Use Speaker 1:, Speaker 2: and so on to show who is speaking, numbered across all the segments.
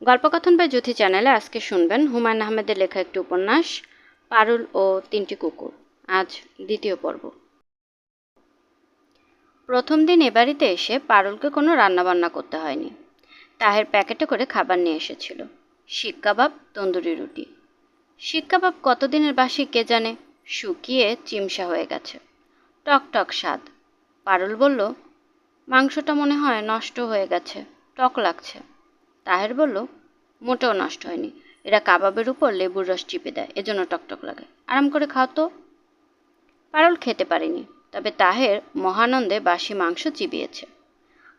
Speaker 1: গল্পকথন by জ্যোতি চ্যানেলে আজকে শুনবেন হুমায়ুন আহমেদের লেখা একটি উপন্যাস পারুল ও তিনটি কুকুর। আজ দ্বিতীয় পর্ব। প্রথম দিন এ বাড়িতে এসে পারুলকে কোনো রান্নাবান্না করতে হয়নি। তাহের প্যাকেটে করে খাবার নিয়ে এসেছিল, শিক কাবাব, তন্দুরি রুটি। শিক কাবাব কতদিনের বাসি কে জানে, শুকিয়ে চিমসা হয়ে গেছে, টক টক স্বাদ। পারুল বলল, মাংসটা মনে হয় নষ্ট হয়ে গেছে, টক লাগছে। তাহের বলল, মোটেও নষ্ট হয়নি, এরা কাবাবের উপর লেবুর রস চিপে দেয়, এজন্য টকটক লাগে, আরাম করে খাও তো। পারুল খেতে পারেনি, তবে তাহের মহানন্দে বাসি মাংস চিবিয়েছে।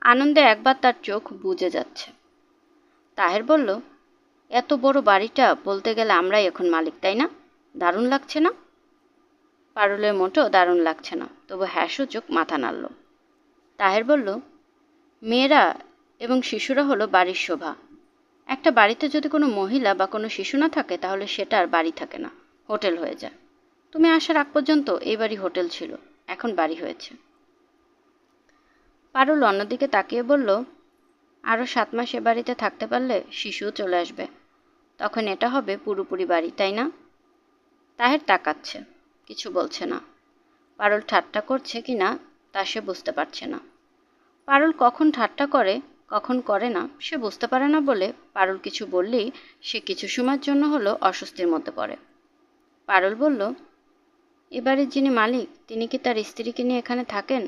Speaker 1: আনন্দে একবার তার চোখ বুজে যাচ্ছে। তাহের বলল, এত বড় বাড়িটা বলতে গেলে আমরাই এখন মালিক, তাই না? দারুণ লাগছে না? পারুলের মোটেও দারুণ লাগছে না, তবু হ্যাঁ সূচক মাথা নাড়ল। তাহের বলল, মেয়েরা এবং শিশুরা হলো বাড়ির শোভা। একটা বাড়িতে যদি কোনো মহিলা বা কোনো শিশু না থাকে তাহলে সেটা আর বাড়ি থাকে না, হোটেল হয়ে যায়। তুমি আসার আগ পর্যন্ত এই বাড়ি হোটেল ছিল, এখন বাড়ি হয়েছে। পারুল অন্যদিকে তাকিয়ে বলল, আরও 7 মাস এ বাড়িতে থাকতে পারলে শিশুও চলে আসবে, তখন এটা হবে পুরোপুরি বাড়ি, তাই না? তাহের তাকাচ্ছে, কিছু বলছে না। পারুল ঠাট্টা করছে কি না তা সে বুঝতে পারছে না। পারুল কখন ঠাট্টা করে কখন করে না সে বুঝতে পারে না বলে পারুল কিছু বললেই সে কিছু সময়ের জন্য হলো অস্বস্তির মধ্যে পড়ে। পারুল বলল, এবারের যিনি মালিক তিনি কি তার স্ত্রীকে নিয়ে এখানে থাকেন?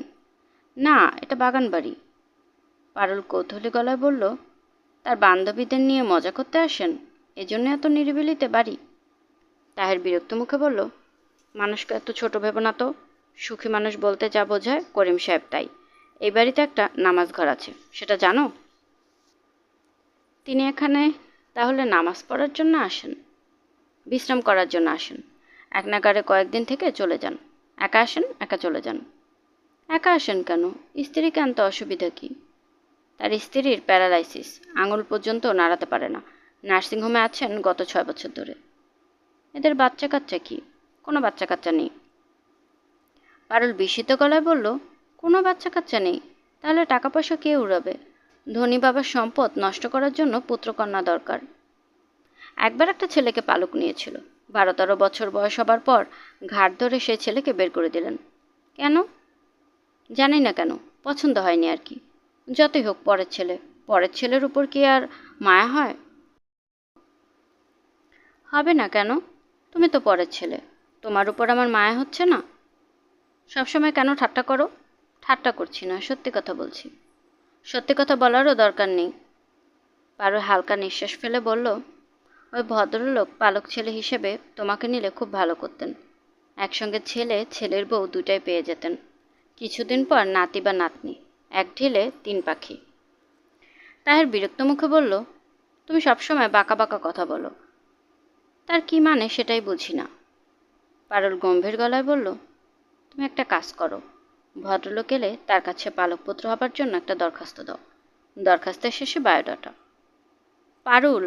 Speaker 1: না, এটা বাগান বাড়ি। পারুল কৌতূহলী গলায় বলল, তার বান্ধবীদের নিয়ে মজা করতে আসেন, এজন্য এত নিরিবিলিতে বাড়ি? তাহের বিরক্ত মুখে বলল, মানুষকে এত ছোট ভেবো না তো। সুখী মানুষ বলতে যা বোঝায় করিম সাহেব তাই। এই বাড়িতে একটা নামাজ ঘর আছে, সেটা জানো? তিনি এখানে তাহলে নামাজ পড়ার জন্য আসেন? বিশ্রাম করার জন্য আসেন। এক নাগারে কয়েকদিন থেকে চলে যান। একা আসেন, একা চলে যান। একা আসেন কেন? স্ত্রীকে আনতে অসুবিধা কি? তার স্ত্রীর প্যারালাইসিস, আঙুল পর্যন্ত নাড়াতে পারে না, নার্সিংহোমে আছেন গত 6 বছর ধরে। এদের বাচ্চা কাচ্চা কি? কোনো বাচ্চা কাচ্চা নেই। পারুল বিস্মিত গলায় বলল, কোনো বাচ্চা কাচ্চা নেই? তাহলে টাকা পয়সা কে উড়াবে? ধনী বাবার সম্পদ নষ্ট করার জন্য পুত্রকন্যা দরকার। একবার একটা ছেলেকে পালক নিয়েছিল, 12-13 বছর বয়স হবার পর ঘাট ধরে সেই ছেলেকে বের করে দিলেন। কেন? জানি না কেন, পছন্দ হয়নি আর কি। যতই হোক পরের ছেলের উপর কি আর মায়া হয়? হবে না কেন? তুমি তো পরের ছেলে, তোমার উপর আমার মায়া হচ্ছে না? সবসময় কেন ঠাট্টা করো? ঠাট্টা করছি না, সত্যি কথা বলছি। সত্যি কথা বলারও দরকার নেই। পারুল হালকা নিঃশ্বাস ফেলে বলল, ওই ভদ্রলোক পালক ছেলে হিসেবে তোমাকে নিলে খুব ভালো করতেন। একসঙ্গে ছেলে ছেলের বউ দুটাই পেয়ে যেতেন। কিছুদিন পর নাতি বা নাতনি, এক ঢিলে 3 পাখি। তাহের বিরক্ত মুখে বলল, তুমি সবসময় বাঁকা বাঁকা কথা বলো, তার কি মানে সেটাই বুঝি না। পারুল গম্ভীর গলায় বলল, তুমি একটা কাজ করো, ভদ্রলোক এলে তার কাছে পালকপুত্র হবার জন্য একটা দরখাস্ত দাও। দরখাস্তের শেষে বায়োডাটা। পারুল,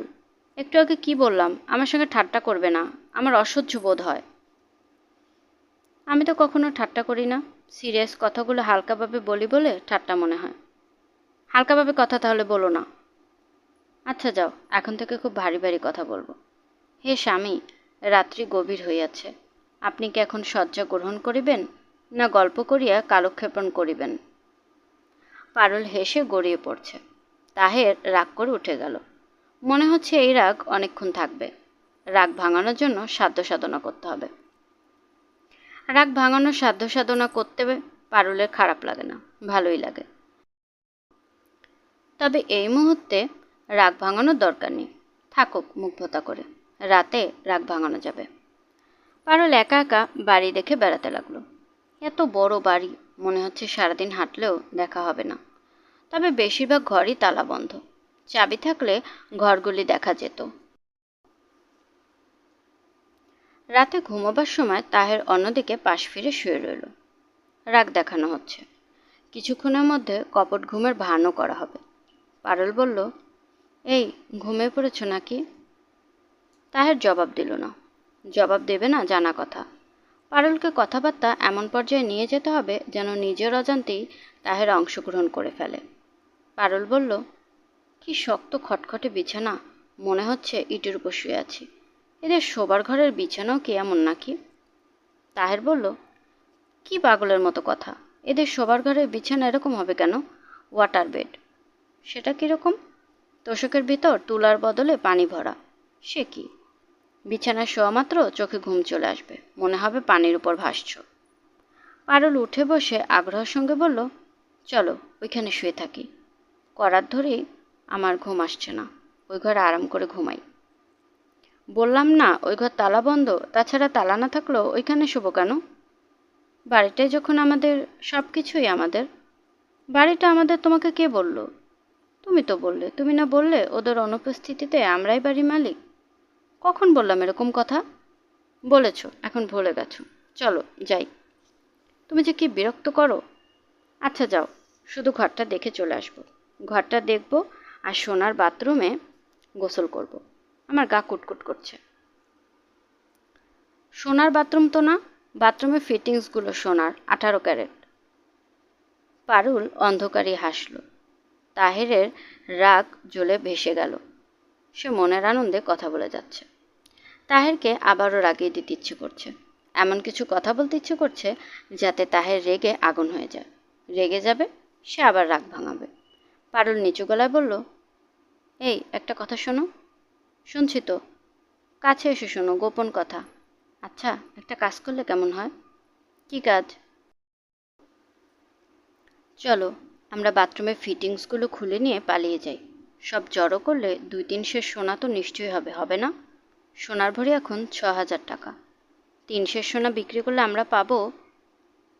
Speaker 1: একটু আগে কি বললাম? আমার সঙ্গে ঠাট্টা করবে না, আমার অসহ্য বোধ হয়। আমি তো কখনো ঠাট্টা করি না, সিরিয়াস কথাগুলো হালকাভাবে বলি বলে ঠাট্টা মনে হয়। হালকাভাবে কথা তাহলে বলো না। আচ্ছা যাও, এখন থেকে খুব ভারী ভারী কথা বলবো। হে স্বামী, রাত্রি গভীর হইয়াছে, আপনি কি এখন শয্যা গ্রহণ করিবেন, না গল্প করিয়া কালক্ষেপণ করিবেন? পারুল হেসে গড়িয়ে পড়ছে। তাহের রাগ করে উঠে গেল। মনে হচ্ছে এই রাগ অনেকক্ষণ থাকবে। রাগ ভাঙানোর জন্য সাধ্য সাধনা করতে হবে। রাগ ভাঙানোর সাধ্য সাধনা করতে পারুলের খারাপ লাগে না, ভালোই লাগে। তবে এই মুহূর্তে রাগ ভাঙানোর দরকার নেই, থাকুক মুখ ভোতা করে, রাতে রাগ ভাঙানো যাবে। পারুল একা একা বাড়ি দেখে বেড়াতে লাগলো। এত বড় বাড়ি, মনে হচ্ছে সারাদিন হাঁটলেও দেখা হবে না। তবে বেশিরভাগ ঘরই তালা বন্ধ, চাবি থাকলে ঘরগুলি দেখা যেত। রাতে ঘুমোবার সময় তাহের অন্যদিকে পাশ ফিরে শুয়ে রইল। রাগ দেখানো হচ্ছে, কিছুক্ষণের মধ্যে কপট ঘুমের ভানও করা হবে। পারুল বলল, এই ঘুমিয়ে পড়েছ নাকি? তাহের জবাব দিল না। জবাব দেবে না জানা কথা। পারুলকে কথাবার্তা এমন পর্যায়ে নিয়ে যেতে হবে যেন নিজের অজান্তেই তাহের অংশগ্রহণ করে ফেলে। পারুল বলল, কি শক্ত খটখটে বিছানা, মনে হচ্ছে ইটের উপর শুয়ে আছি। এদের শোবার ঘরের বিছানাও কি এমন নাকি? তাহের বলল, কি পাগলের মতো কথা, এদের শোবার ঘরের বিছানা এরকম হবে কেন? Water bed. সেটা কীরকম? তোশকের ভিতর তুলার বদলে পানি ভরা। সে কি? বিছানায় শোয়া মাত্র চোখে ঘুম চলে আসবে, মনে হবে পানির উপর ভাসছ। পারুল উঠে বসে আগ্রহের সঙ্গে বলল, চলো ওইখানে শুয়ে থাকি। করাত ধরেই আমার ঘুম আসছে না, ওই ঘরে আরাম করে ঘুমাই। বললাম না ওই ঘর তালা বন্ধ, তাছাড়া তালা না থাকলেও ওইখানে শোবো কেন? বাড়িটাই যখন আমাদের, সব কিছুই আমাদের। বাড়িটা আমাদের তোমাকে কে বলল? তুমি তো বললে। তুমি না বললে ওদের অনুপস্থিতিতে আমরাই বাড়ির মালিক? কখন বললাম এরকম কথা? বলেছ, এখন ভুলে গেছো। চলো যাই। তুমি যে কি বিরক্ত করো। আচ্ছা যাও, শুধু ঘরটা দেখে চলে আসবো। ঘরটা দেখবো আর সোনার বাথরুমে গোসল করব। আমার গা কুটকুট করছে। সোনার বাথরুম তো না, বাথরুমের ফিটিংসগুলো সোনার, 18 ক্যারেট। পারুল অন্ধকারই হাসল। তাহেরের রাগ জ্বলে ভেসে গেল। সে মনের আনন্দে কথা বলে যাচ্ছে। তাহেরকে আবারও রাগিয়ে দিতে ইচ্ছে করছে। এমন কিছু কথা বলতে ইচ্ছে করছে যাতে তাহের রেগে আগুন হয়ে যায়। রেগে যাবে, সে আবার রাগ ভাঙাবে। পারুল নিচু গলায় বলল, এই একটা কথা শোনো। শুনছি তো। কাছে এসে শোনো, গোপন কথা। আচ্ছা, একটা কাজ করলে কেমন হয়? কি কাজ? চলো আমরা বাথরুমের ফিটিংসগুলো খুলে নিয়ে পালিয়ে যাই। সব জড়ো করলে 2-3 সের সোনা তো নিশ্চয়ই হবে, হবে না? সোনার ভরি এখন 6,000 টাকা। 3 সের সোনা বিক্রি করলে আমরা পাবো।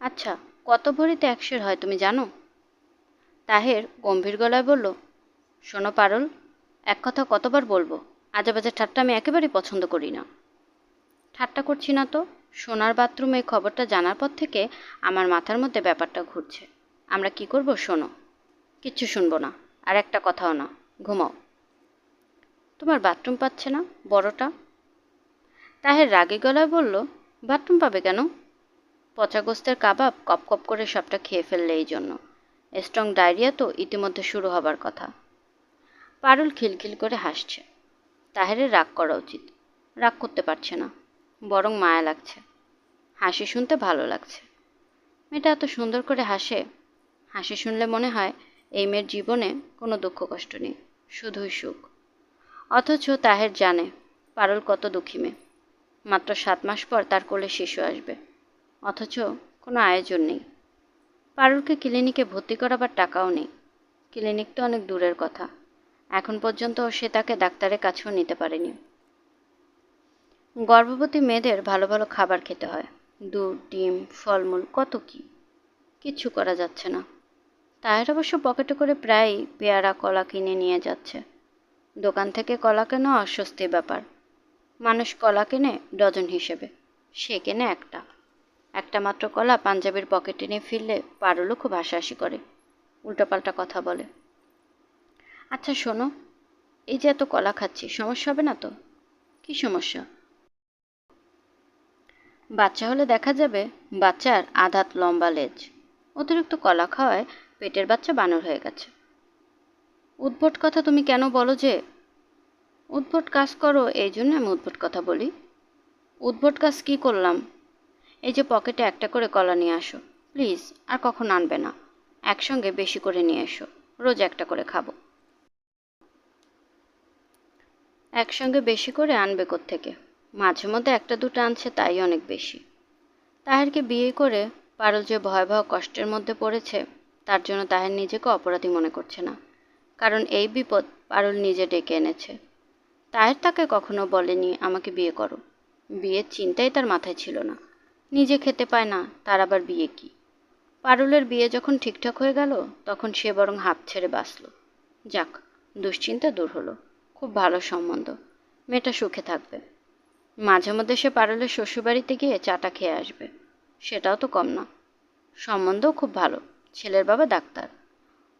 Speaker 1: আচ্ছা, কত ভরিতে 1 সের হয় তুমি জানো? তাহের গম্ভীর গলায় বলল, শোনো পারুল, এক কথা কতবার বলবো? আজেবাজে ঠাট্টা আমি একেবারেই পছন্দ করি না। ঠাট্টা করছি না তো। সোনার বাথরুমে খবরটা জানার পর থেকে আমার মাথার মধ্যে ব্যাপারটা ঘুরছে। আমরা কি করব শোনো। কিচ্ছু শুনবো না, আর একটা কথাও না। ঘুমাও। তোমার বাথরুম পাচ্ছে না বড়টা? তাহের রাগী গলায় বলল, বাথরুম পাবে কেন? পচা গোস্তের কাবাব কপ কপ করে সবটা খেয়ে ফেললে এই জন্য। স্ট্রং ডায়রিয়া তো ইতিমধ্যে শুরু হবার কথা। পারুল খিলখিল করে হাসছে। তাহেরের রাগ করা উচিত, রাগ করতে পারছে না, বরং মায়া লাগছে। হাসি শুনতে ভালো লাগছে। মেয়েটা এত সুন্দর করে হাসে। হাসি শুনলে মনে হয় এই মেয়ের জীবনে কোনো দুঃখ কষ্ট নেই, শুধুই সুখ। অথচ তাহের জানে পারুল কত দুঃখী মেয়ে। মাত্র 7 মাস পর তার কোলে শিশু আসবে, অথচ কোনো আয়োজন নেই। পারুলকে ক্লিনিকে ভর্তি করাবার টাকাও নেই। ক্লিনিক তো অনেক দূরের কথা, এখন পর্যন্ত সে তাকে ডাক্তারের কাছেও নিতে পারেনি। গর্ভবতী মেয়েদের ভালো ভালো খাবার খেতে হয়, দুধ, ডিম, ফলমূল, কত কি। কিচ্ছু করা যাচ্ছে না। তাহের অবশ্য পকেটে করে প্রায়ই পেয়ারা, কলা কিনে নিয়ে যাচ্ছে। দোকান থেকে কলা কেনা অস্বস্তির ব্যাপার। মানুষ কলা কেনে ডজন হিসেবে, সে কেনে একটা। একটা মাত্র কলা পাঞ্জাবির পকেটে নিয়ে ফিরলে পারুলও খুব হাসাহাসি করে, উল্টোপাল্টা কথা বলে। আচ্ছা শোনো, এই যে এত কলা খাচ্ছি, সমস্যা হবে না তো? কি সমস্যা? বাচ্চা হলে দেখা যাবে বাচ্চার আধ লম্বা লেজ। অতিরিক্ত কলা খাওয়ায় পেটের বাচ্চা বানর হয়ে গেছে। উদ্ভট কথা তুমি কেন বলো যে? উদ্ভট কাজ করো এই জন্য আমি উদ্ভট কথা বলি। উদ্ভট কাজ কি করলাম? এই যে পকেটে একটা করে কলা নিয়ে আসো, প্লিজ। আর কখন আনবে না। একসঙ্গে বেশি করে নিয়ে এসো, রোজ একটা করে খাবো। একসঙ্গে বেশি করে আনবে কোত্থেকে? মাঝে মধ্যে একটা দুটো আনছে, তাই অনেক বেশি। তাহেরকে বিয়ে করে পারুল যে ভয়াবহ কষ্টের মধ্যে পড়েছে, তার জন্য তাহের নিজেকে অপরাধী মনে করছে না। কারণ এই বিপদ পারুল নিজে ডেকে এনেছে। তাহের তাকে কখনো বলেনি আমাকে বিয়ে করো। বিয়ের চিন্তাই তার মাথায় ছিল না। নিজে খেতে পায় না, তার আবার বিয়ে কি? পারুলের বিয়ে যখন ঠিকঠাক হয়ে গেল, তখন সে বরং হাঁপ ছেড়ে বাঁচল। যাক, দুশ্চিন্তা দূর হলো। খুব ভালো সম্বন্ধ, মেয়েটা সুখে থাকবে। মাঝে মধ্যে সে পারুলের শ্বশুরবাড়িতে গিয়ে চাটা খেয়ে আসবে, সেটাও তো কম না। সম্বন্ধও খুব ভালো, ছেলের বাবা ডাক্তার।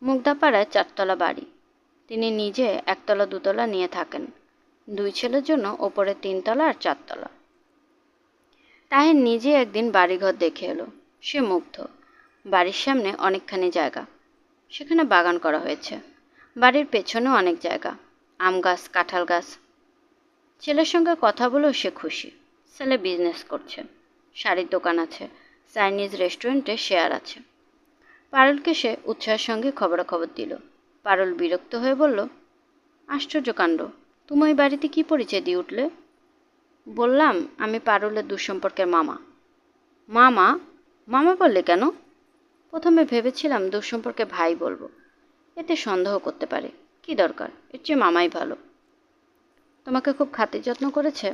Speaker 1: মুগদাপাড়ায় 4 তলা বাড়ি। তিনি নিজে 1 তলা 2 তলা নিয়ে থাকেন। 2 ছেলের জন্য ওপরে 3 তলা আর 4 তলা। তাহের নিজে একদিন বাড়িঘর দেখে এলো। সে মুগ্ধ। বাড়ির সামনে অনেকখানি জায়গা, সেখানে বাগান করা হয়েছে। বাড়ির পেছনেও অনেক জায়গা, আম গাছ, কাঁঠাল গাছ। ছেলের সঙ্গে কথা বলেও সে খুশি। ছেলে বিজনেস করছে, শাড়ির দোকান আছে, চাইনিজ রেস্টুরেন্টে শেয়ার আছে। পারুলকে সে উৎসাহের সঙ্গে খবরাখবর দিল। পারুল বিরক্ত হয়ে বলল, আশ্চর্য কাণ্ড, তুমি ওই বাড়িতে কী পরিচয় দিয়ে উঠলে? বললাম, আমি পারুলের দুঃসম্পর্কের মামা। মামা? মামা বললে কেন? প্রথমে ভেবেছিলাম দুঃসম্পর্কে ভাই বলবো, এতে সন্দেহ করতে পারে। কি দরকার, এর চেয়ে মামাই ভালো। তোমাকে খুব খাতির যত্ন করেছে?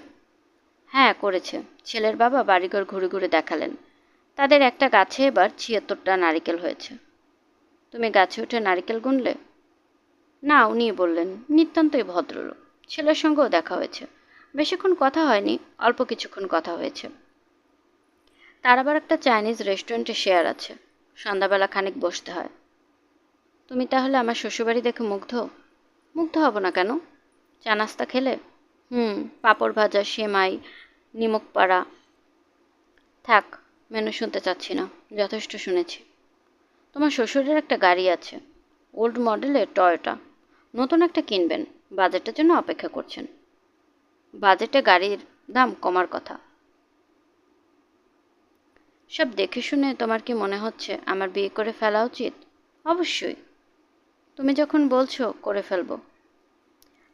Speaker 1: হ্যাঁ, করেছে। ছেলের বাবা বাড়িঘর ঘুরে ঘুরে দেখালেন। তাদের একটা গাছে এবার ৭৬টা নারিকেল হয়েছে। তুমি গাছে উঠে নারিকেল গুনলে? না, উনিই বললেন। নিতান্তই ভদ্রলোক। ছেলের সঙ্গেও দেখা হয়েছে। বেশিক্ষণ কথা হয়নি, অল্প কিছুক্ষণ কথা হয়েছে। তার আবার একটা চাইনিজ রেস্টুরেন্টে শেয়ার আছে। সন্ধ্যাবেলা খানিক বসতে হয়। তুমি তাহলে আমার শ্বশুরবাড়ি দেখে মুগ্ধ? মুগ্ধ হব না কেন? চা নাস্তা খেলে? পাঁপড় ভাজা, সেমাই, নিমক পাড়া। থাক, মেনু শুনতে চাচ্ছি না, যথেষ্ট শুনেছি। তোমার শ্বশুরের একটা গাড়ি আছে, ওল্ড মডেলের টয়োটা। নতুন একটা কিনবেন, বাজেটের জন্য অপেক্ষা করছেন। বাজেটে গাড়ির দাম কমার কথা। সব দেখে শুনে তোমার কি মনে হচ্ছে আমার বিয়ে করে ফেলা উচিত? অবশ্যই। তুমি যখন বলছো, করে ফেলবো।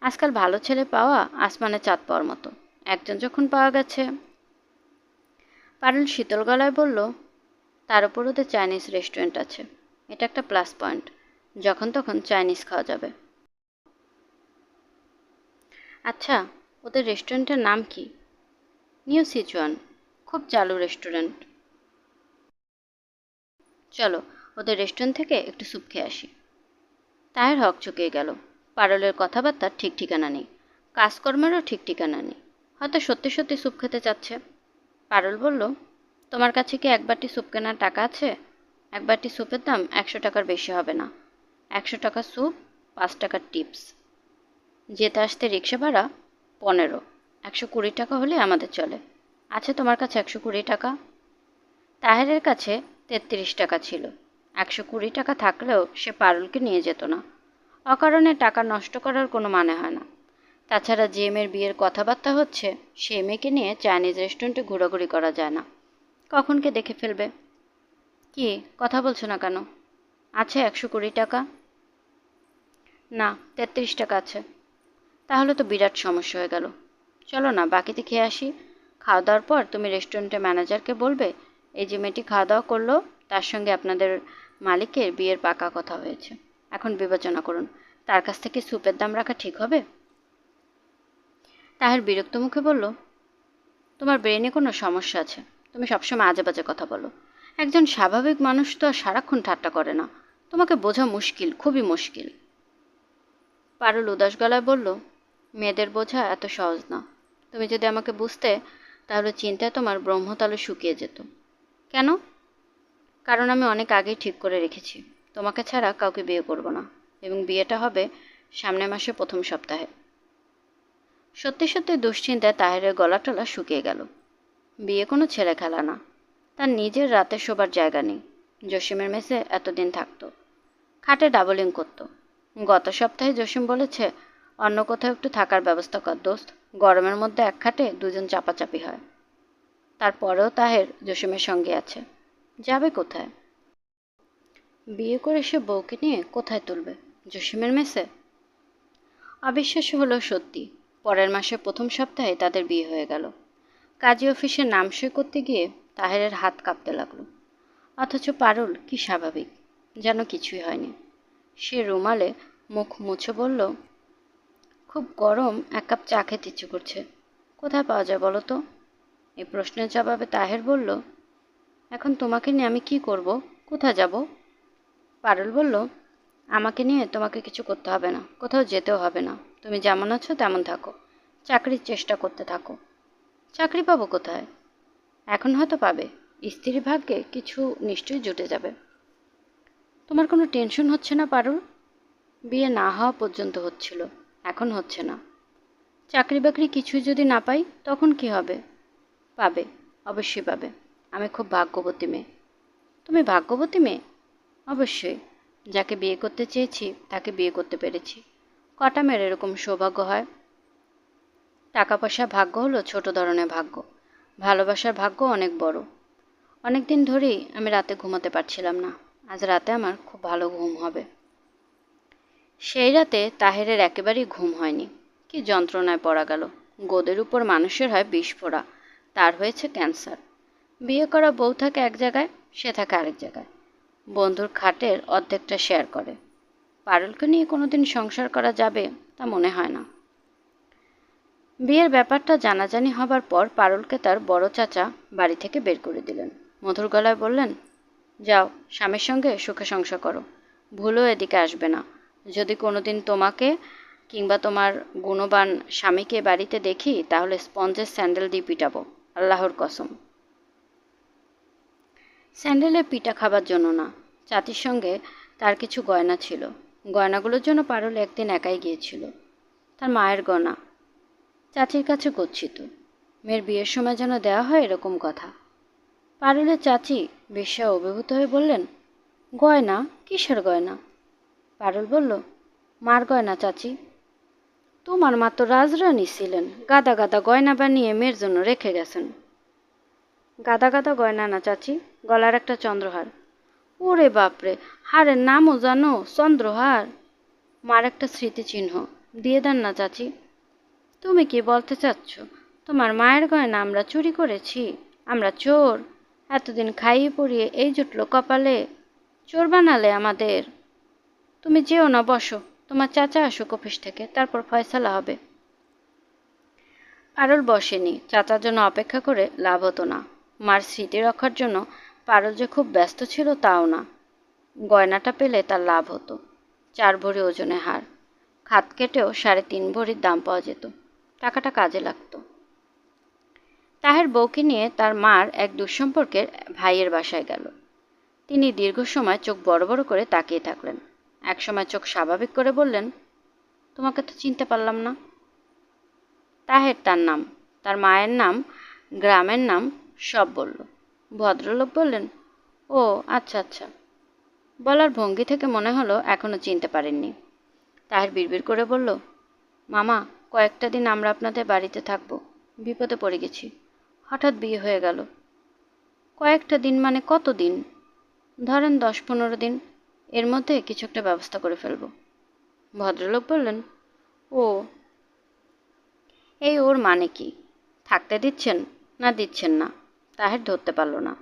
Speaker 1: আজকাল ভালো ছেলে পাওয়া আসমানে চাঁদ পাওয়ার মতো। একজন যখন পাওয়া গেছে। পারুল শীতল গলায় বলল, তার উপর ওদের চাইনিজ রেস্টুরেন্ট আছে। এটা একটা প্লাস পয়েন্ট। যখন তখন চাইনিজ খাওয়া যাবে। আচ্ছা, ওদের রেস্টুরেন্টের নাম কি? New Sichuan. খুব চালু রেস্টুরেন্ট। চলো, ওদের রেস্টুরেন্ট থেকে একটু স্যুপ খেয়ে আসি। তাহের হকচকিয়ে গেল। পারুলের কথাবার্তার ঠিক ঠিকানা নেই, কাজকর্মেরও ঠিক ঠিকানা নেই। হয়তো সত্যি সত্যি স্যুপ খেতে চাচ্ছে। পারুল বলল, তোমার কাছে কি এক বাটি স্যুপ কেনার টাকা আছে? এক বাটি স্যুপের দাম ১০০ টাকার বেশি হবে না। ১০০ টাকা স্যুপ, ৫ টাকার টিপস। যেতে আসতে রিক্সা ভাড়া ১৫। ১২০ টাকা হলে আমাদের চলে। আছে তোমার কাছে ১২০ টাকা? তাহেরের কাছে ৩৩ টাকা ছিল। ১২০ টাকা থাকলেও সে পারুলকে নিয়ে যেত না। অকারণে টাকা নষ্ট করার কোনো মানে হয় না। তাছাড়া যে মেয়ের বিয়ের কথাবার্তা হচ্ছে, সেই মেয়েকে নিয়ে চাইনিজ রেস্টুরেন্টে ঘোরাঘুরি করা যায় না। কখন কে দেখে ফেলবে। কি কথা বলছো না কেন? আছে ১২০ টাকা? না, ৩৩ টাকা আছে। তাহলে তো বিরাট সমস্যা হয়ে গেল। চলো না, বাকিতে খেয়ে আসি। খাওয়া দাওয়ার পর তুমি রেস্টুরেন্টের ম্যানেজারকে বলবে, এই যে মেয়েটি খাওয়া দাওয়া করলো, তার সঙ্গে আপনাদের মালিকের বিয়ের পাকা কথা হয়েছে। এখন বিবেচনা করুন, তার কাছ থেকে স্যুপের দাম রাখা ঠিক হবে? তাহের বিরক্ত মুখে বলল, তোমার ব্রেনে কোনো সমস্যা আছে। তুমি সবসময় আজে বাজে কথা বলো। একজন স্বাভাবিক মানুষ তো আর সারাক্ষণ ঠাট্টা করে না। তোমাকে বোঝা মুশকিল, খুবই মুশকিল। পারুল উদাস গলায় বলল, মেয়েদের বোঝা এত সহজ না। তুমি যদি আমাকে বুঝতে, তাহলে চিন্তায় তোমার ব্রহ্মতালে শুকিয়ে যেত। কেন? কারণ আমি অনেক আগেই ঠিক করে রেখেছি, তোমাকে ছাড়া কাউকে বিয়ে করব না। এবং বিয়েটা হবে সামনের মাসের প্রথম সপ্তাহে। সত্যি সত্যি দুশ্চিন্তায় তাহেরের গলা টলা শুকিয়ে গেল। বিয়ে কোনো ছেলে খেলা না। তার নিজের রাতে শোবার জায়গা নেই। জসিমের মেসে এতদিন থাকতো, খাটে ডাবলিং করত। গত সপ্তাহে জসিম বলেছে, অন্য কোথাও একটু থাকার ব্যবস্থা কর দোস্ত। গরমের মধ্যে এক খাটে দুজন চাপাচাপি হয়। তারপরেও তাহের জসিমের সঙ্গে আছে। যাবে কোথায়? বিয়ে করে সে বউকে নিয়ে কোথায় তুলবে? জসিমের মেসে? অবিশ্বাস্য হলো সত্যি। পরের মাসের প্রথম সপ্তাহে তাদের বিয়ে হয়ে গেল। কাজী অফিসে নাম সই করতে গিয়ে তাহেরের হাত কাঁপতে লাগলো। অথচ পারুল কি স্বাভাবিক, যেন কিছুই হয়নি। সে রুমালে মুখ মুছে বলল, খুব গরম, এক কাপ চা খেতে ইচ্ছে করছে। কোথায় পাওয়া যায় বলো তো? এই প্রশ্নের জবাবে তাহের বলল, এখন তোমাকে নিয়ে আমি কি করব? কোথায় যাব? পারুল বলল, আমাকে নিয়ে তোমাকে কিছু করতে হবে না, কোথাও যেতেও হবে না। তুমি যেমন আছো তেমন থাকো, চাকরির চেষ্টা করতে থাকো। চাকরি পাবো কোথায়? এখন হয়তো পাবে, স্ত্রী ভাগ্যে কিছু নিশ্চয়ই জুটে যাবে। তোমার কোনো টেনশন হচ্ছে না পারুল? বিয়ে না হওয়া পর্যন্ত হচ্ছিল, এখন হচ্ছে না। চাকরি বাকরি কিছুই যদি না পাই, তখন কি হবে? পাবে, অবশ্যই পাবে। আমি খুব ভাগ্যবতী মেয়ে। তুমি ভাগ্যবতী মেয়ে? অবশ্যই। যাকে বিয়ে করতে চেয়েছি তাকে বিয়ে করতে পেরেছি। কটা মেয়ের এরকম সৌভাগ্য হয়? টাকা পয়সার ভাগ্য হলো ছোট ধরনের ভাগ্য, ভালোবাসার ভাগ্য অনেক বড়। অনেক দিন ধরেই আমি রাতে ঘুমাতে পারছিলাম না। আজ রাতে আমার খুব ভালো ঘুম হবে। সেই রাতে তাহেরের একেবারেই ঘুম হয়নি। কি যন্ত্রণায় পড়া গেল। গোদের উপর মানুষের হয় বিস্ফোরা, তার হয়েছে ক্যান্সার। বিয়ে করা বউ থাকে এক জায়গায়, সে থাকে আরেক জায়গায়। বন্ধুর খাটের অর্ধেকটা শেয়ার করে। পারুলকে নিয়ে কোনোদিন সংসার করা যাবে তা মনে হয় না। বিয়ের ব্যাপারটা জানাজানি হবার পর পারুলকে তার বড় চাচা বাড়ি থেকে বের করে দিলেন। মধুর গলায় বললেন, যাও স্বামীর সঙ্গে সুখে সংসার করো, ভুলও এদিকে আসবে না। যদি কোনোদিন তোমাকে কিংবা তোমার গুণবান স্বামীকে বাড়িতে দেখি তাহলে স্পঞ্জের স্যান্ডেল দিয়ে পিটাবো, আল্লাহর কসম। স্যান্ডেলে পিটা খাবার জন্য না, চাচির সঙ্গে তার কিছু গয়না ছিল। গয়নাগুলোর জন্য পারুল একদিন একাই গিয়েছিল। তার মায়ের গয়না, চাচির কাছে গচ্ছিত। মেয়ের বিয়ের সময় যেন দেওয়া হয় এরকম কথা। পারুলের চাচি বেশ্যা অভিভূত হয়ে বললেন, গয়না? কিসের গয়না? পারুল বলল, মার গয়না চাচি। তোমার মা তো রাজরানী ছিলেন, গাদা গাদা গয়না বানিয়ে মেয়ের জন্য রেখে গেছেন। গাদা গাদা গয়না না চাচি, গলার একটা চন্দ্রহার। ওরে বাপরে, হারের নামও জানো? চন্দ্রহার। মার একটা স্মৃতিচিহ্ন, দিয়ে দেন না চাচি। তুমি কি বলতে চাচ্ছ তোমার মায়ের গয়না আমরা চুরি করেছি? আমরা চোর? এতদিন খাইয়ে পড়িয়ে এই জুটলো কপালে, চোর বানালে আমাদের। তুমি যেও না, বসো, তোমার চাচা আসুক অফিস থেকে, তারপর ফয়সালা হবে। পারুল বসেনি। চাচার জন্য অপেক্ষা করে লাভ হতো না। মার স্মৃতি রক্ষার জন্য পারুল যে খুব ব্যস্ত ছিল তাও না। গয়নাটা পেলে তার লাভ হতো। 4 ভরি ওজনে হার, খাত কেটেও 3.5 ভরির দাম পাওয়া যেত। টাকাটা কাজে লাগতো। তাহের বউকে নিয়ে তার মার এক দুঃসম্পর্কের ভাইয়ের বাসায় গেল। তিনি দীর্ঘ সময় চোখ বড় বড় করে তাকিয়ে থাকলেন। একসময় চোখ স্বাভাবিক করে বললেন, তোমাকে তো চিনতে পারলাম না। তাহের তার নাম, তার মায়ের নাম, গ্রামের নাম সব বলল। ভদ্রলোক বললেন, ও আচ্ছা আচ্ছা। বলার ভঙ্গি থেকে মনে হলো এখনো চিনতে পারেননি। তাহের বিড়বিড় করে বলল, মামা, কয়েকটা দিন আমরা আপনাদের বাড়িতে থাকব। বিপদে পড়ে গেছি। হঠাৎ বিয়ে হয়ে গেল। কয়েকটা দিন মানে কত দিন? ধরেন 10-15 দিন। এর মধ্যে কিছু একটা ব্যবস্থা করে ফেলব। ভদ্রলোক বললেন, ও, এই ওর মানে কি? থাকতে দিচ্ছেন না দিচ্ছেন না? তাহের ধরতে পারল না।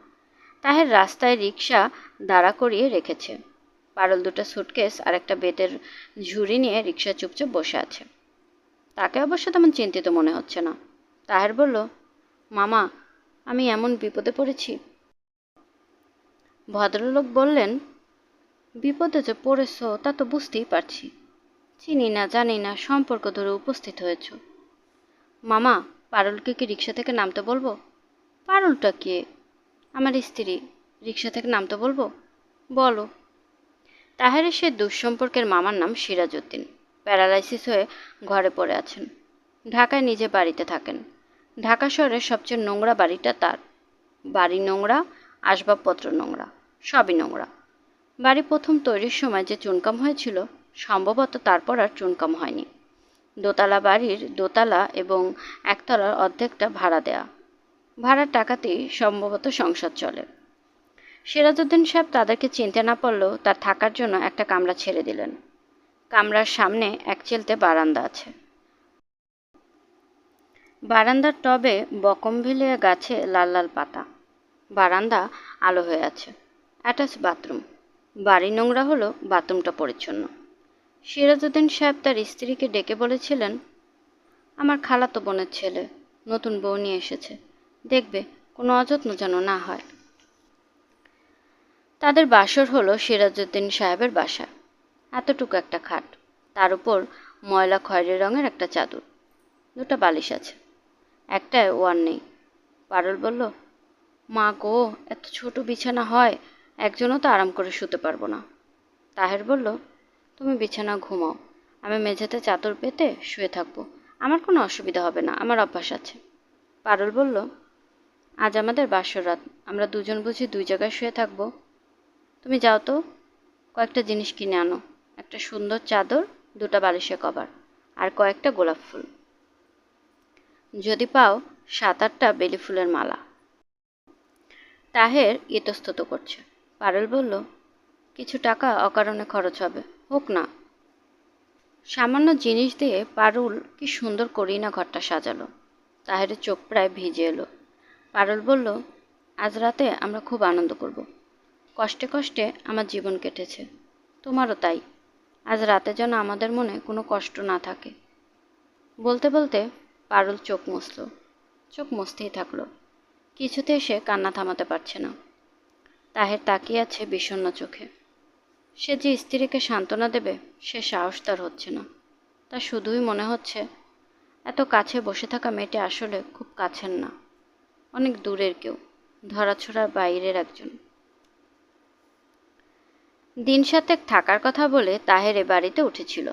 Speaker 1: তাহের রাস্তায় রিকশা দাঁড়া করিয়ে রেখেছে। পারুল 2টা সুটকেস আর একটা বেতের ঝুড়ি নিয়ে রিকশা চুপচাপ বসে আছে। তাকে অবশ্য তেমন চিন্তিত মনে হচ্ছে না। তাহের বলল, মামা, আমি এমন বিপদে পড়েছি। ভদ্রলোক বললেন, বিপদে যে পড়েছ তা তো বুঝতেই পারছি। চিনি না জানি না সম্পর্ক ধরে উপস্থিত হয়েছ। মামা, পারুলকে কি রিকশা থেকে নামতে বলবো? পারুলটা কে? আমার স্ত্রী। রিকশা থেকে নামতে বলবো? বলো। তাহেরের সে দুঃসম্পর্কের মামার নাম সিরাজউদ্দিন। প্যারালাইসিস হয়ে ঘরে পড়ে আছেন। ঢাকায় নিজে বাড়িতে থাকেন। ঢাকা শহরের সবচেয়ে নোংরা বাড়িটা তার। বাড়ি নোংরা, আসবাবপত্র নোংরা, সবই নোংরা। বাড়ি প্রথম তৈরির সময় যে চুনকাম হয়েছিল, সম্ভবত তারপর আর চুনকাম হয়নি। দোতলা বাড়ির দোতলা এবং একতলার অর্ধেকটা ভাড়া দেয়া। ভাড়ার টাকাতেই সম্ভবত সংসার চলে। সিরাজউদ্দিন সাহেব তাদেরকে চিনতে না পারলেও তার থাকার জন্য একটা কামরা ছেড়ে দিলেন। কামরার সামনে এক চেলতে বারান্দা আছে। বারান্দার টবে বকমভিলিয়া গাছে লাল লাল পাতা। বারান্দা আলো হয়ে আছে। Attach bathroom. বাড়ি নোংরা হলো বাথরুমটা পরিচ্ছন্ন। সিরাজউদ্দিন সাহেব তার স্ত্রীকে ডেকে বলেছিলেন, আমার খালাতো বোনের ছেলে নতুন বউ নিয়ে এসেছে, দেখবে কোনো অযত্ন যেন না হয়। তাদের বাসর হলো সিরাজউদ্দিন সাহেবের বাসা। এতটুকু একটা খাট, তার উপর ময়লা খয়েরি রঙের একটা চাদর, 2টা বালিশ আছে, একটায় ওয়ার নেই। পারুল বলল, মা গো, এত ছোট বিছানা হয়, একজনও তো আরাম করে শুতে পারবো না। তাহের বলল, তুমি বিছানা ঘুমাও, আমি মেঝেতে চাদর পেতে শুয়ে থাকবো। আমার কোনো অসুবিধা হবে না, আমার অভ্যাস আছে। পারুল বলল, আজ আমাদের বাসর রাত, আমরা দুজন বুঝি 2 জায়গায় শুয়ে থাকবো। তুমি যাও তো, কয়েকটা জিনিস কিনে আনো, একটা সুন্দর চাদর 2টা বালিশের কভার, আর কয়েকটা গোলাপ ফুল। যদি পাও 7-8টা বেলি ফুলের মালা। তাহের ইতস্তত করছে। পারুল বলল, কিছু টাকা অকারণে খরচ হবে, হোক না। সামান্য জিনিস দিয়ে পারুল কি সুন্দর করেই না ঘরটা সাজালো। তাহেরের চোখ প্রায় ভিজে এলো। পারুল বলল, আজ রাতে আমরা খুব আনন্দ করব। কষ্টে কষ্টে আমার জীবন কেটেছে, তোমারও তাই। আজ রাতে যেন আমাদের মনে কোনো কষ্ট না থাকে। বলতে বলতে পারুল চোখ মুছল। চোখ মুছতেই থাকলো। কিছুতে সে কান্না থামাতে পারছে না। তাহের তাকিয়ে আছে বিষণ্ণ চোখে। সে যে স্ত্রীকে সান্ত্বনা দেবে সে সাহস তার হচ্ছে না। তার শুধুই মনে হচ্ছে এত কাছে বসে থাকা মেয়েটি আসলে খুব কাছের না, অনেক দূরের কেউ, ধরাছোঁড়ার বাইরের একজন। দিন 7 থাকার কথা বলে তাহের এ বাড়িতে উঠেছিল।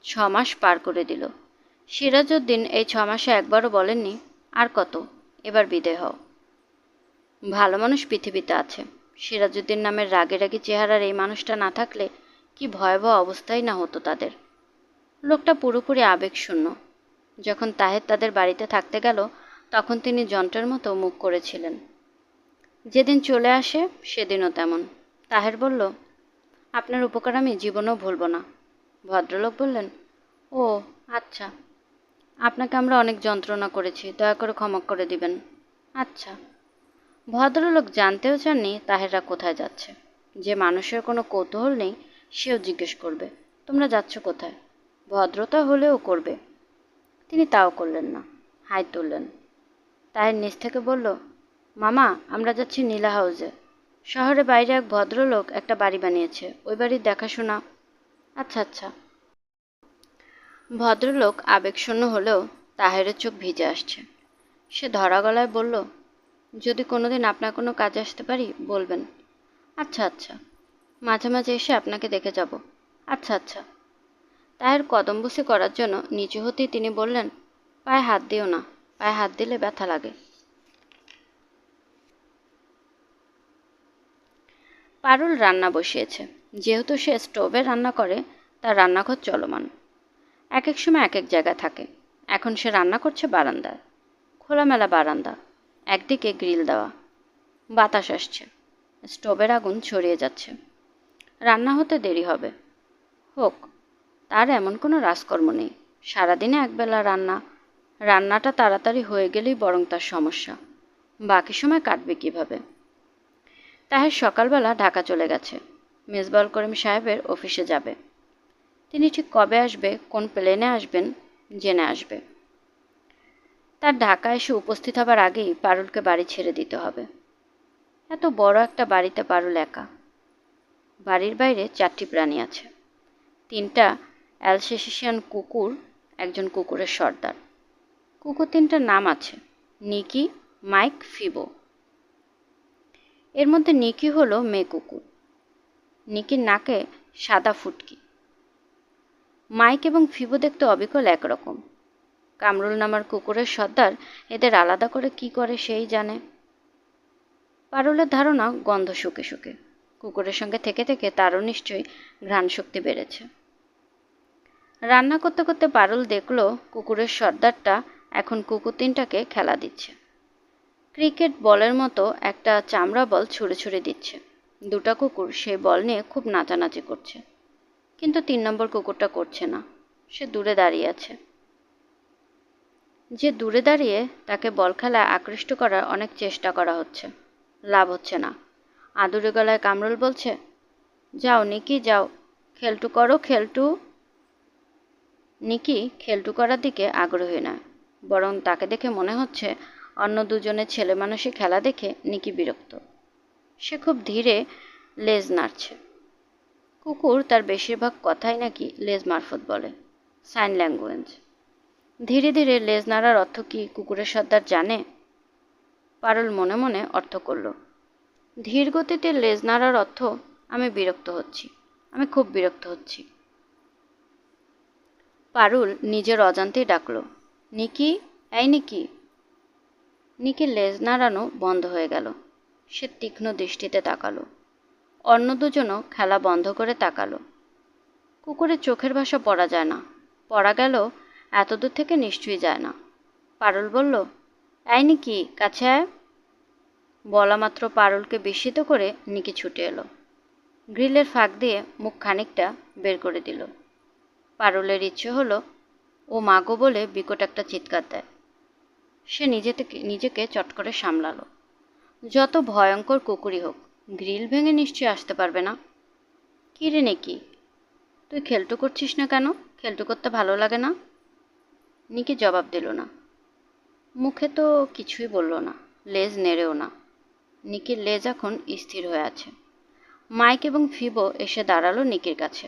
Speaker 1: 6 মাস পার করে দিল। সিরাজউদ্দিন এই 6 মাসে একবারও বলেননি, আর কত, এবার বিদায় হও। ভালো মানুষ পৃথিবীতে আছে। সিরাজউদ্দিন নামের রাগে রাগি চেহারার এই মানুষটা না থাকলে কি ভয়াবহ অবস্থাই না হতো তাদের। লোকটা পুরোপুরি আবেগশূন্য। যখন তাহের তাদের বাড়িতে থাকতে গেল তখন তিনি যন্ত্রের মতো মুখ করেছিলেন। যেদিন চলে আসে সেদিনও তেমন। তাহের বলল, আপনার উপকার আমি জীবনেও ভুলব না। ভদ্রলোক বললেন, ও আচ্ছা, আপনাকে আমরা অনেক যন্ত্রণা করেছি, দয়া করে ক্ষমা করে দিবেন। আচ্ছা। ভদ্রলোক জানতেও চাননি তাহেররা কোথায় যাচ্ছে। যে মানুষের কোনো কৌতূহল নেই সেও জিজ্ঞেস করবে, তোমরা যাচ্ছ কোথায়? ভদ্রতা হলেও করবে। তিনি তাও করলেন না, হাই তুললেন। তাহের নিচ থেকে বলল, মামা, আমরা যাচ্ছি নীলা হাউসে। শহরে বাইরে এক ভদ্রলোক একটা বাড়ি বানিয়েছে, ওই বাড়ির দেখাশোনা। আচ্ছা আচ্ছা। ভদ্রলোক আবেগশূন্য হলেও তাহেরের চোখ ভিজে আসছে। সে ধরা গলায় বলল, যদি কোনোদিন আপনার কোনো কাজে আসতে পারি বলবেন। আচ্ছা আচ্ছা, মাঝে মাঝে এসে আপনাকে দেখে যাব। আচ্ছা আচ্ছা। তাহের কদমবুসি করার জন্য নিচু হতেই তিনি বললেন, পায়ে হাত দিও না, পায়ে হাত দিলে ব্যথা লাগে। পারুল রান্না বসিয়েছে। যেহেতু সে স্টোভে রান্না করে তার রান্নাঘর চলমান। এক এক সময় এক এক জায়গায় থাকে। এখন সে রান্না করছে বারান্দায়। খোলামেলা বারান্দা, একদিকে গ্রিল দেওয়া। বাতাস আসছে, স্টোভের আগুন ছড়িয়ে যাচ্ছে। রান্না হতে দেরি হবে। হোক, তার এমন কোনো রাজকর্ম নেই। সারাদিনে একবেলা রান্না, রান্নাটা তাড়াতাড়ি হয়ে গেলেই বরং তার সমস্যা। বাকি সময় কাটবে কিভাবে? তাহের সকালবেলা ঢাকা চলে গেছে। মেজবাউল করিম সাহেবের অফিসে যাবে। তিনি ঠিক কবে আসবে, কোন প্লেনে আসবেন জেনে আসবে। তার ঢাকা এসে উপস্থিত হবার আগেই পারুলকে বাড়ি ছেড়ে দিতে হবে। এত বড় একটা বাড়িতে পারুল একা। বাড়ির বাইরে 4টি প্রাণী আছে। 3টা অ্যালসেশিয়ান কুকুর, একজন কুকুরের সর্দার। কুকুর 3টার নাম আছে, নিকি, মাইক, ফিবো। এর মধ্যে নিকি হলো মেয়ে কুকুর। নিকির নাকে সাদা ফুটকি। মাইক এবং ফিবো দেখতে অবিকল একরকম। কামরুল নামার কুকুরের সর্দার এদের আলাদা করে কি করে সেই জানে। পারুলের ধারণা গন্ধ শুকে শুকে। কুকুরের সঙ্গে থেকে থেকে তারও নিশ্চয়ই ঘ্রাণ শক্তি বেড়েছে। রান্না করতে করতে পারুল দেখল কুকুরের সর্দারটা এখন কুকুর 3টাকে খেলা দিচ্ছে। ক্রিকেট বলের মতো একটা চামড়া বল ছুঁড়ে ছুঁড়ে দিচ্ছে। 2টা কুকুর সেই বল নিয়ে খুব নাচানাচি করছে। কিন্তু 3 নম্বর কুকুরটা করছে না, সে দূরে দাঁড়িয়ে আছে। যে দূরে দাঁড়িয়ে তাকে বল খেলায় আকৃষ্ট করার অনেক চেষ্টা করা হচ্ছে, লাভ হচ্ছে না। আদুরে গলায় কামরুল বলছে, যাও নিকি যাও, খেলটু করো খেলটু। নিকি খেলটু করার দিকে আগ্রহী নয়, বরং তাকে দেখে মনে হচ্ছে অন্য দুজনের ছেলে মানুষই খেলা দেখে নিকি বিরক্ত। সে খুব ধীরে লেজ নাড়ছে। কুকুর তার বেশিরভাগ কথাই নাকি লেজ মারফত বলে, সাইন ল্যাঙ্গুয়েজ। ধীরে ধীরে লেজ নাড়ার অর্থ কি কুকুরের সর্দার জানে? পারুল মনে মনে অর্থ করল, ধীর গতিতে লেজ নাড়ার অর্থ আমি বিরক্ত হচ্ছি, আমি খুব বিরক্ত হচ্ছি। পারুল নিজের অজান্তেই ডাকল, নিকি, এই নিকি। নিকির লেজ নাড়ানো বন্ধ হয়ে গেল। সে তীক্ষ্ণ দৃষ্টিতে তাকালো। অন্য দুজনও খেলা বন্ধ করে তাকালো। কুকুরের চোখের ভাষা পড়া যায় না, পড়া গেল এত দূর থেকে নিশ্চয়ই যায় না। পারুল বলল, এই নিকি, কাছে আয়। বলা মাত্র পারুলকে বিস্মিত করে নিকি ছুটে এলো। গ্রিলের ফাঁক দিয়ে মুখ খানিকটা বের করে দিল। পারুলের ইচ্ছে হলো ও মাগো বলে বিকট একটা চিৎকার দেয়। সে নিজেকে চট করে সামলালো। যত ভয়ঙ্কর কুকুরই হোক, গ্রিল ভেঙে নিশ্চয়ই আসতে পারবে না। কী রে নিকি, তুই খেলটু করছিস না কেন? খেলটু করতে ভালো লাগে না? নিকি জবাব দিল না। মুখে তো কিছুই বলল না, লেজ নেড়েও না। নিকির লেজ এখন স্থির হয়ে আছে। মাইক এবং ফিবো এসে দাঁড়ালো নিকির কাছে।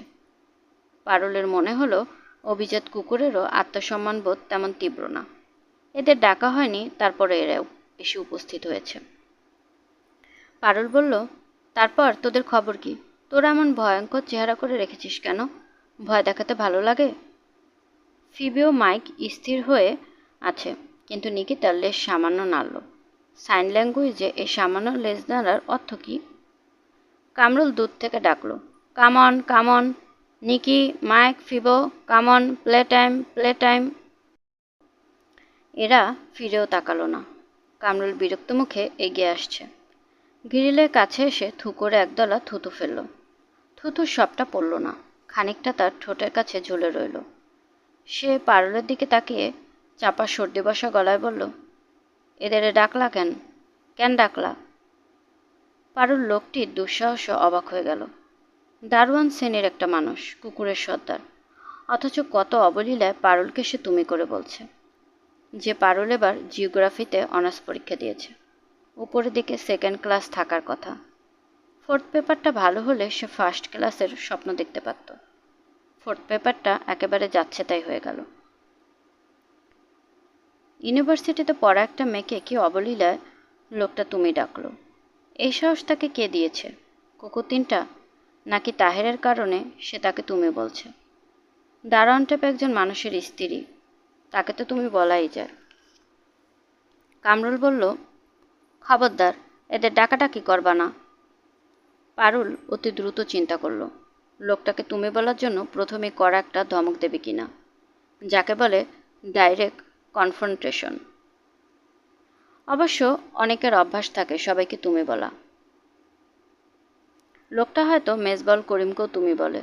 Speaker 1: পারুলের মনে হলো অভিজাত কুকুরেরও আত্মসম্মানবোধ তেমন তীব্র না। এদের ডাকা হয়নি, তারপরে এরাও এসে উপস্থিত হয়েছে। পারুল বলল, তারপর তোদের খবর কি? তোরা এমন ভয়ঙ্কর চেহারা করে রেখেছিস কেন? ভয় দেখাতে ভালো লাগে? ফিবেও মাইক স্থির হয়ে আছে, কিন্তু নিকি তার লেজ সামান্য নাড়ল। সাইন ল্যাঙ্গুয়েজে এই সামান্য লেজ নাড়ার অর্থ কী? কামরুল দূর থেকে ডাকলো, come on come on, Nikki, Mike, Fibo, come on, play time, play time. এরা ফিরেও তাকালো না। কামরুল বিরক্ত মুখে এগিয়ে আসছে। গ্রিলের কাছে এসে থু করে একদলা থুতু ফেলল। থুতুর সবটা পড়ল না, খানিকটা তার ঠোঁটের কাছে ঝুলে রইল। সে পারুলের দিকে তাকিয়ে চাপা সর্দি বসা গলায় বলল, এদের ডাকলা কেন? কেন ডাকলা? পারুল লোকটির দুঃসাহসে অবাক হয়ে গেল। দারোয়ান শ্রেণীর একটা মানুষ, কুকুরের সর্দার, অথচ কত অবলীলায় পারুলকে সে তুমি করে বলছে। যে পারুল এবার জিওগ্রাফিতে অনার্স পরীক্ষা দিয়েছে, উপরের দিকে সেকেন্ড ক্লাস থাকার কথা। ফোর্থ পেপারটা ভালো হলে সে ফার্স্ট ক্লাসের স্বপ্ন দেখতে পারত। ফোর্থ পেপারটা একেবারে যাচ্ছে তাই হয়ে গেল। ইউনিভার্সিটিতে পড়া একটা মেয়েকে কি অবলীলায় লোকটা তুমি ডাকলো। এই সাহস তাকে কে দিয়েছে? কুকুর তিনটা, নাকি তাহেরের কারণে সে তাকে তুমি বলছে? দারোয়ান টাইপ একজন মানুষের স্ত্রী, তাকে তো তুমি বলাই যায়। কামরুল বলল, খবরদার, এদের ডাকাডাকি করবা না। পারুল অতি দ্রুত চিন্তা করল লোকটাকে তুমি বলার জন্য প্রথমে কড়া একটা ধমক দেবে কিনা, যাকে বলে ডাইরেক্ট কনফ্রন্টেশন। অবশ্য অনেকের অভ্যাস থাকে সবাইকে তুমি বলা। লোকটা হয়তো মেজবল করিমকেও তুমি বলে।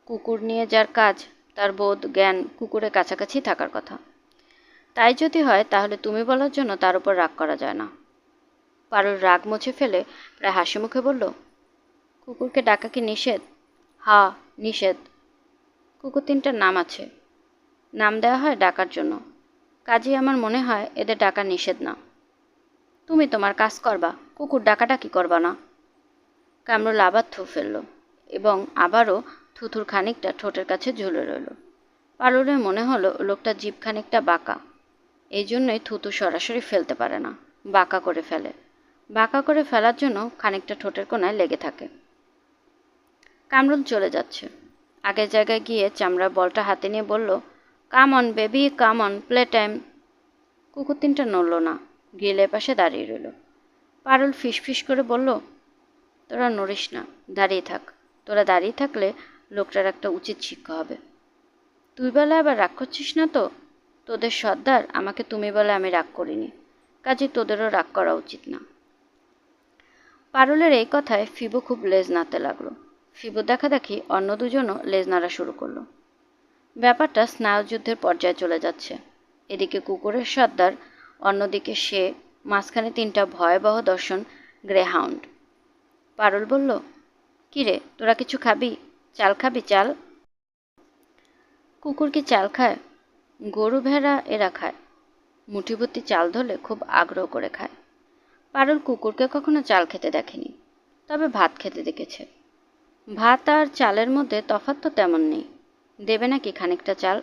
Speaker 1: কুকুর নিয়ে যার কাজ, তার বোধ জ্ঞান কুকুরের কাছাকাছি থাকার কথা। তাই যদি হয় তাহলে তুমি বলার জন্য তার উপর রাগ করা যায় না। পারুল রাগ মুছে ফেলে প্রায় হাসি মুখে বলল, কুকুরকে ডাকা কি নিষেধ? হা, নিষেধ। কুকুর তিনটার নাম আছে, নাম দেওয়া হয় ডাকার জন্য। কাজেই আমার মনে হয় এদের ডাকা নিষেধ না। তুমি তোমার কাজ করবা, কুকুর ডাকাডাকি করবা না। কামরুল আবার থু ফেলল এবং আবারও থুথুর খানিকটা ঠোঁটের কাছে ঝুলে রইল। পারুলের মনে হলো লোকটা জিভ খানিকটা বাঁকা, এই জন্যই থুতু সরাসরি ফেলতে পারে না, বাঁকা করে ফেলে। বাঁকা করে ফেলার জন্য খানিকটা ঠোঁটের কোণায় লেগে থাকে। কামরুল চলে যাচ্ছে। আগের জায়গায় গিয়ে চামড়ার বলটা হাতে নিয়ে বলল, come on baby, come on, play time. কুকুর তিনটা নড়ল না, গ্রিলের পাশে দাঁড়িয়ে রইল। পারুল ফিসফিস করে বলল, তোরা নড়িস না, দাঁড়িয়ে থাক। তোরা দাঁড়িয়ে থাকলে লোকটার একটা উচিত শিক্ষা হবে। তুই বেলা আবার রাগ করছিস না তো? তোদের সর্দার আমাকে তুমি বলে আমি রাগ করিনি, কাজে তোদেরও রাগ করা উচিত না। পারুলের এই কথায় ফিবো খুব লেজ নাড়তে লাগলো। ফিবো দেখাদেখি অন্য দুজনও লেজ নাড়া শুরু করলো। ব্যাপারটা স্নায়ুযুদ্ধের পর্যায়ে চলে যাচ্ছে। এদিকে কুকুরের সর্দার, অন্যদিকে সে, মাঝখানে তিনটা ভয়াবহ দর্শন গ্রেহাউন্ড। পারুল বলল, কিরে তোরা কিছু খাবি? চাল খাবি? চাল? কুকুর কি চাল খায়? গরু ভেড়া এরা খায়। মুঠিভর্তি চাল ধরলে খুব আগ্রহ করে খায়। পারুল কুকুরকে কখনো চাল খেতে দেখেনি, তবে ভাত খেতে দেখেছে। ভাত আর চালের মধ্যে তফাৎ তো তেমন নেই। দেবে নাকি খানিকটা চাল?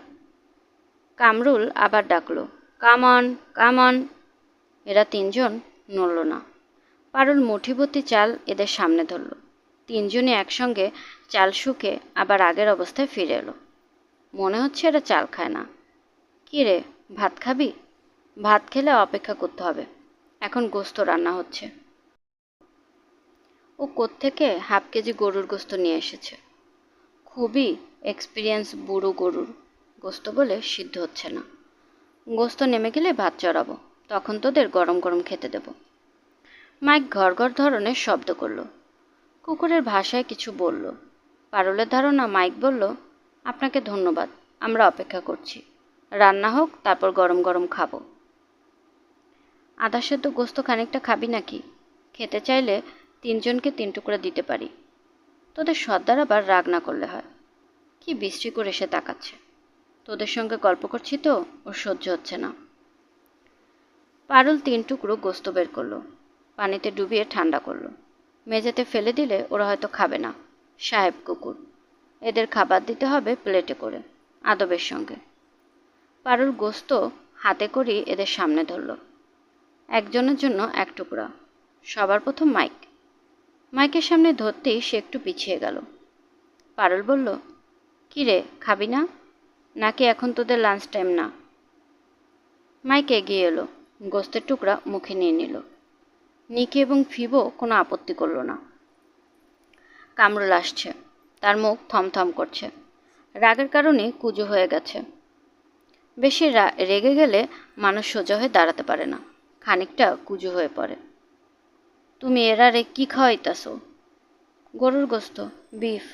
Speaker 1: কামরুল আবার ডাকলো, কামন কামন। এরা তিনজন নড়ল না। পারুল মুঠিভর্তি চাল এদের সামনে ধরল। তিনজনই একসঙ্গে চাল শুকে আবার আগের অবস্থায় ফিরে এলো। মনে হচ্ছে এরা চাল খায় না। কী রে, ভাত খাবি? ভাত খেলে অপেক্ষা করতে হবে, এখন গোস্ত রান্না হচ্ছে। ও কোত্থেকে হাফ কেজি গরুর গোস্ত নিয়ে এসেছে। খুবই এক্সপিরিয়েন্স বুড়ো গরুর গোস্ত বলে সিদ্ধ হচ্ছে না। গোস্ত নেমে গেলে ভাত চড়াবো, তখন তোদের গরম গরম খেতে দেব। মাইক ঘর ঘর ধরনের শব্দ করল। কুকুরের ভাষায় কিছু বলল। পারুলের ধারণা মাইক বলল, আপনাকে ধন্যবাদ, আমরা অপেক্ষা করছি, রান্না হোক তারপর গরম গরম খাবো। আধা সেদ্ধ গোস্ত খানিকটা খাবি নাকি? খেতে চাইলে 3 জনকে 3 টুকরা দিতে পারি। তোদের সর্দার আবার রাগ না করলে হয়। কি বিশ্রী করে সে তাকাচ্ছে। তোদের সঙ্গে গল্প করছি তো, ওর সহ্য হচ্ছে না। পারুল 3 টুকরো গোস্ত বের করলো, পানিতে ডুবিয়ে ঠান্ডা করলো। মেঝেতে ফেলে দিলে ওরা হয়তো খাবে না। সাহেব কুকুর, এদের খাবার দিতে হবে প্লেটে করে, আদবের সঙ্গে। পারুল গোস্ত হাতে করি এদের সামনে ধরল। একজনের জন্য 1 টুকরা। সবার প্রথম মাইক। মাইকের সামনে ধরতেই সে একটু পিছিয়ে গেল। পারুল বলল, কি রে, খাবি না নাকি এখন তোদের লাঞ্চ টাইম না? মাইক এগিয়ে এলো, গোস্তের টুকরা মুখে নিয়ে নিল। নিকি এবং ফিবো কোনো আপত্তি করল না। কামরুল আসছে, তার মুখ থমথম করছে। রাগের কারণে কুঁজো হয়ে গেছে। বেশি রেগে গেলে মানুষ সোজা হয়ে দাঁড়াতে পারে না, খানিকটা কুঁজো হয়ে পড়ে। তুমি এরারে কি খাওয়াইতাছো? গরুর গোস্ত, বিফ।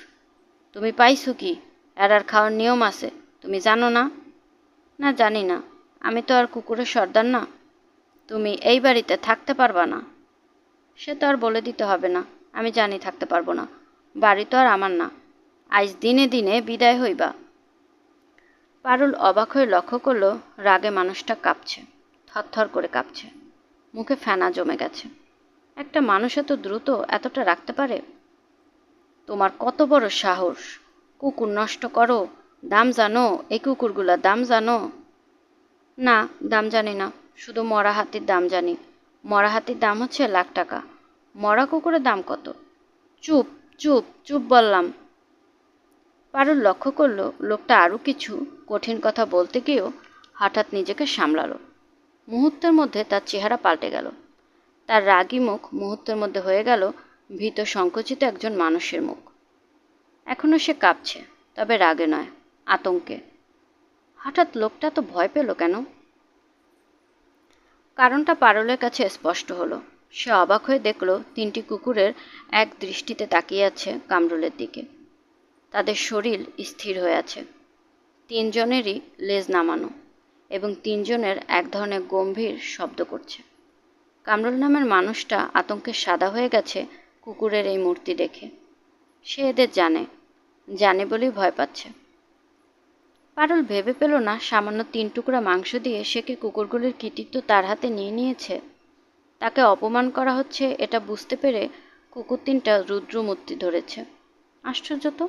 Speaker 1: তুমি পাইছো কি? এরার খাওয়ার নিয়ম আছে, তুমি জানো না? না, জানি না, আমি তো আর কুকুরের সর্দার না। তুমি এই বাড়িতে থাকতে পারবা না। সে তো আর বলে দিতে হবে না, আমি জানি থাকতে পারবো না। বাড়ি তো আর আমার না, আজ দিনে দিনে বিদায় হইবা। পারুল অবাক হয়ে লক্ষ্য করল, রাগে মানুষটা কাঁপছে, থরথর করে কাঁপছে, মুখে ফেনা জমে গেছে। একটা মানুষ এত দ্রুত এতটা রাখতে পারে? তোমার কত বড় সাহস! কুকুর নষ্ট করো, দাম জানো? এই কুকুরগুলোর দাম জানো? না, দাম জানি না, শুধু মরা হাতির দাম জানি। মরা হাতির দাম হচ্ছে লাখ টাকা। মরা কুকুরের দাম কত? চুপ চুপ চুপ বললাম। পারুল লক্ষ্য করল, লোকটা আরও কিছু কঠিন কথা বলতে গিয়েও হঠাৎ নিজেকে সামলালো। মুহূর্তের মধ্যে তার চেহারা পাল্টে গেল। তার রাগী মুখ মুহূর্তের মধ্যে হয়ে গেল ভীত সংকুচিত একজন মানুষের মুখ। এখনও সে কাঁপছে, তবে রাগে নয়, আতঙ্কে। হঠাৎ লোকটা তো ভয় পেল কেন? কারণটা পারুলের কাছে স্পষ্ট হলো। সে অবাক হয়ে দেখল 3টি কুকুরের এক দৃষ্টিতে তাকিয়ে আছে কামরুলের দিকে। তাদের শরীর স্থির হয়ে আছে, 3 জনেরই লেজ নামানো, এবং 3 জনের এক ধরনের গম্ভীর শব্দ করছে। কামরুল নামের মানুষটা আতঙ্কে সাদা হয়ে গেছে কুকুরের এই মূর্তি দেখে। সে এদের জানে বলেই ভয় পাচ্ছে। পারুল ভেবে পেল না সামান্য 3 টুকরা মাংস দিয়ে সে কি কুকুরগুলির কৃতিত্ব তার হাতে নিয়ে নিয়েছে। তাকে অপমান করা হচ্ছে এটা বুঝতে পেরে কুকুর 3টা রুদ্রমূর্তি ধরেছে। আশ্চর্য তো!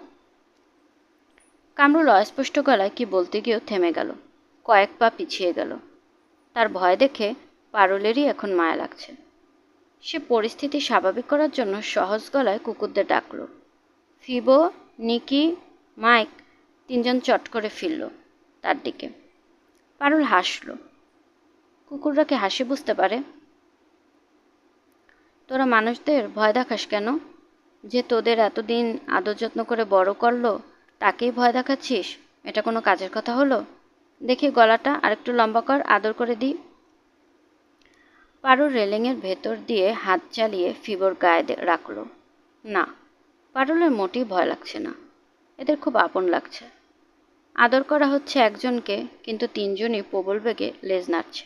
Speaker 1: কামরুল অস্পষ্ট গলায় কি বলতে গিয়েও থেমে গেল, কয়েক পা পিছিয়ে গেল। তার ভয় দেখে পারুলেরই এখন মায়া লাগছে। সে পরিস্থিতি স্বাভাবিক করার জন্য সহজ গলায় কুকুরদের ডাকল। ফিবো, নিকি, মাইক 3 জন চট করে ফিরল তার দিকে। পারুল হাসল। কুকুররা কি হাসি বুঝতে পারে? তোরা মানুষদের ভয় দেখাস কেন? যে তোদের এতদিন আদর যত্ন করে বড় করলো তাকেই ভয় দেখাচ্ছিস? এটা কোনো কাজের কথা হলো? দেখি গলাটা আরেকটু লম্বা কর, আদর করে দিই। পারুল রেলিংয়ের ভেতর দিয়ে হাত চালিয়ে ফিবোর গায়ে রাখল। না, পারুলের মোটেই ভয় লাগছে না, এদের খুব আপন লাগছে। আদর করা হচ্ছে একজনকে, কিন্তু 3 জনই প্রবল বেগে লেজ নাড়ছে।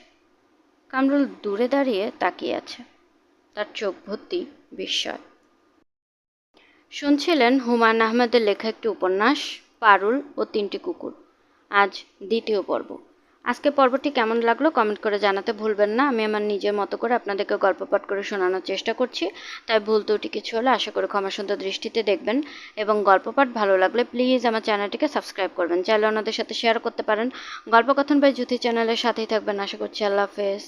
Speaker 1: কামরুল দূরে দাঁড়িয়ে তাকিয়ে আছে, তার চোখ ভর্তি বিস্ময়। শুনছিলেন হুমায়ূন আহমেদের লেখা একটি উপন্যাস, পারুল ও 3টি কুকুর। আজ 2য় পর্ব। আজকে পর্বটি কেমন লাগলো কমেন্ট করে জানাতে ভুলবেন না। আমি আমার নিজের মতো করে আপনাদেরকে গল্প পাঠ করে শোনানোর চেষ্টা করছি, তাই ভুল ত্রুটি কিছু হলে আশা করি ক্ষমাসুন্দর দৃষ্টিতে দেখবেন। এবং গল্প পাঠ ভালো লাগলে প্লিজ আমার চ্যানেলটিকে সাবস্ক্রাইব করবেন, চাইলে অন্যদের সাথে শেয়ার করতে পারেন। গল্পকথন বাই জ্যোতি চ্যানেলের সাথেই থাকবেন। আশা করছি। আল্লাহ হাফেজ।